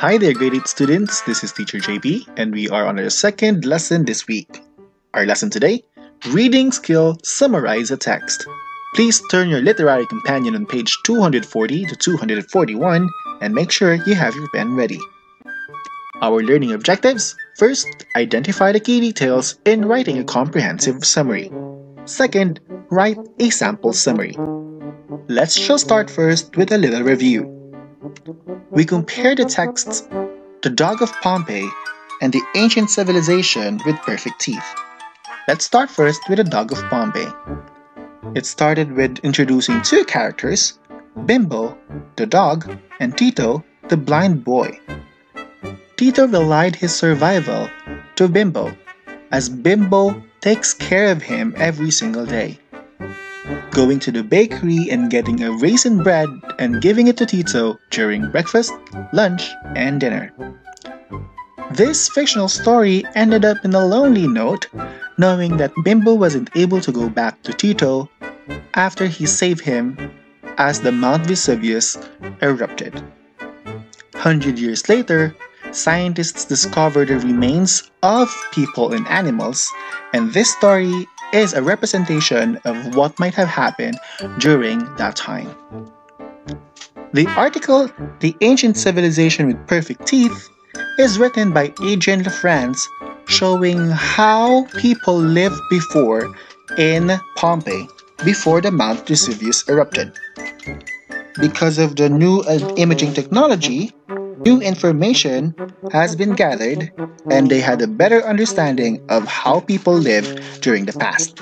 Hi there, grade 8 students. This is Teacher JB, and we are on our second lesson this week. Our lesson today, Reading Skill Summarize a Text. Please turn your literary companion on page 240 to 241 and make sure you have your pen ready. Our learning objectives: first, identify the key details in writing a comprehensive summary. Second, write a sample summary. Let's just start first with a little review. We compare the texts The Dog of Pompeii and the Ancient Civilization with Perfect Teeth. Let's start first with The Dog of Pompeii. It started with introducing two characters, Bimbo, the dog, and Tito, the blind boy. Tito relied his survival to Bimbo, as Bimbo takes care of him every single day, going to the bakery and getting a raisin bread and giving it to Tito during breakfast, lunch, and dinner. This fictional story ended up in a lonely note, knowing that Bimbo wasn't able to go back to Tito after he saved him as the Mount Vesuvius erupted. 100 years later, scientists discovered the remains of people and animals, and this story is a representation of what might have happened during that time. The article, The Ancient Civilization with Perfect Teeth, is written by Adrian LaFrance, showing how people lived before in Pompeii, before the Mount Vesuvius erupted. Because of the new imaging technology, new information has been gathered, and they had a better understanding of how people lived during the past.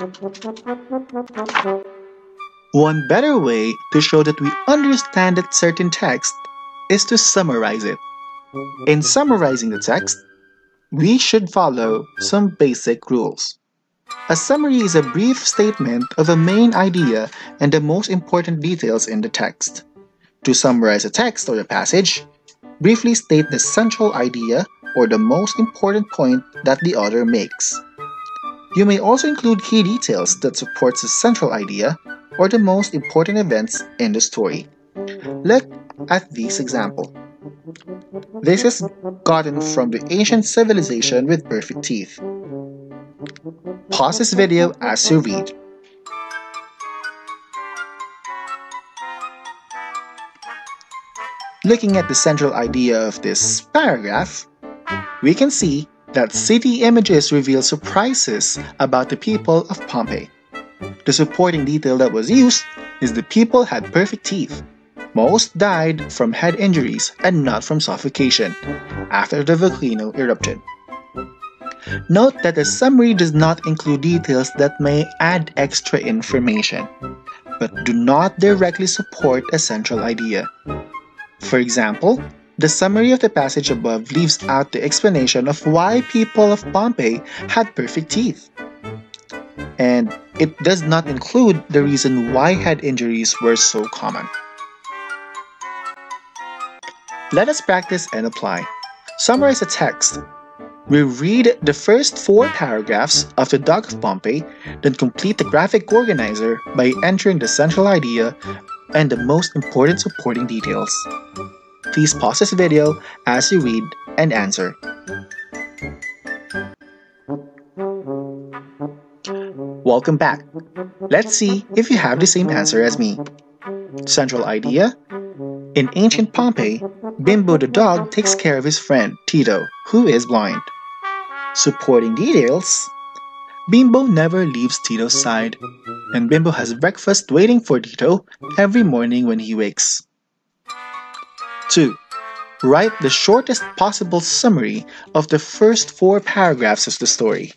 One better way to show that we understand a certain text is to summarize it. In summarizing the text, we should follow some basic rules. A summary is a brief statement of a main idea and the most important details in the text. To summarize a text or a passage, briefly state the central idea or the most important point that the author makes. You may also include key details that supports the central idea or the most important events in the story. Look at this example. This is gotten from The Ancient Civilization with Perfect Teeth. Pause this video as you read. Looking at the central idea of this paragraph, we can see that city images reveal surprises about the people of Pompeii. The supporting detail that was used is the people had perfect teeth. Most died from head injuries and not from suffocation after the volcano erupted. Note that the summary does not include details that may add extra information, but do not directly support a central idea. For example, the summary of the passage above leaves out the explanation of why people of Pompeii had perfect teeth. And it does not include the reason why head injuries were so common. Let us practice and apply. Summarize the text. We read the first 4 paragraphs of The Dog of Pompeii, then complete the graphic organizer by entering the central idea and the most important supporting details. Please pause this video as you read and answer. Welcome back. Let's see if you have the same answer as me. Central idea: in ancient Pompeii, Bimbo the dog takes care of his friend Tito, who is blind. Supporting details: Bimbo never leaves Tito's side, and Bimbo has breakfast waiting for Tito every morning when he wakes. 2. Write the shortest possible summary of the first 4 paragraphs of the story.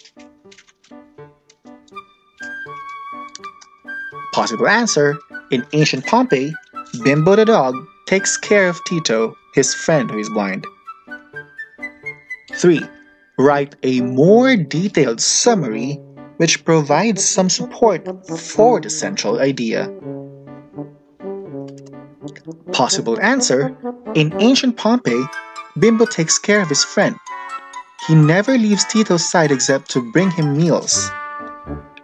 Possible answer: in ancient Pompeii, Bimbo the dog takes care of Tito, his friend who is blind. 3. Write a more detailed summary which provides some support for the central idea. Possible answer: in ancient Pompeii, Bimbo takes care of his friend. He never leaves Tito's side except to bring him meals.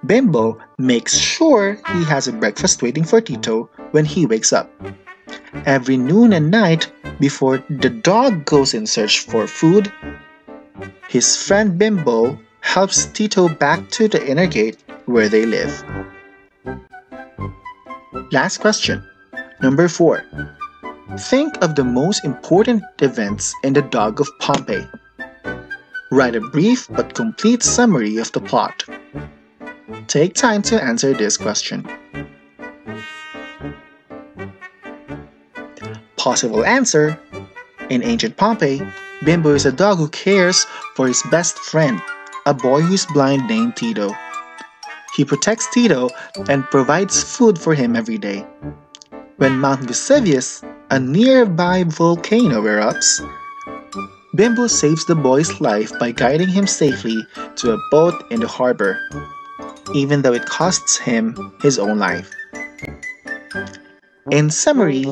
Bimbo makes sure he has a breakfast waiting for Tito when he wakes up. Every noon and night, before the dog goes in search for food, his friend Bimbo helps Tito back to the inner gate where they live. Last question. Number 4. Think of the most important events in the Dog of Pompeii. Write a brief but complete summary of the plot. Take time to answer this question. Possible answer: in ancient Pompeii, Bimbo is a dog who cares for his best friend, a boy who is blind named Tito. He protects Tito and provides food for him every day. When Mount Vesuvius, a nearby volcano, erupts, Bimbo saves the boy's life by guiding him safely to a boat in the harbor, even though it costs him his own life. In summary,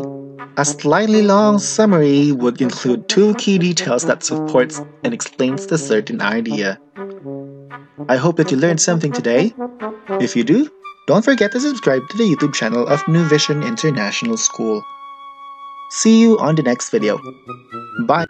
a slightly long summary would include 2 key details that supports and explains the certain idea. I hope that you learned something today. If you do, don't forget to subscribe to the YouTube channel of New Vision International School. See you on the next video. Bye!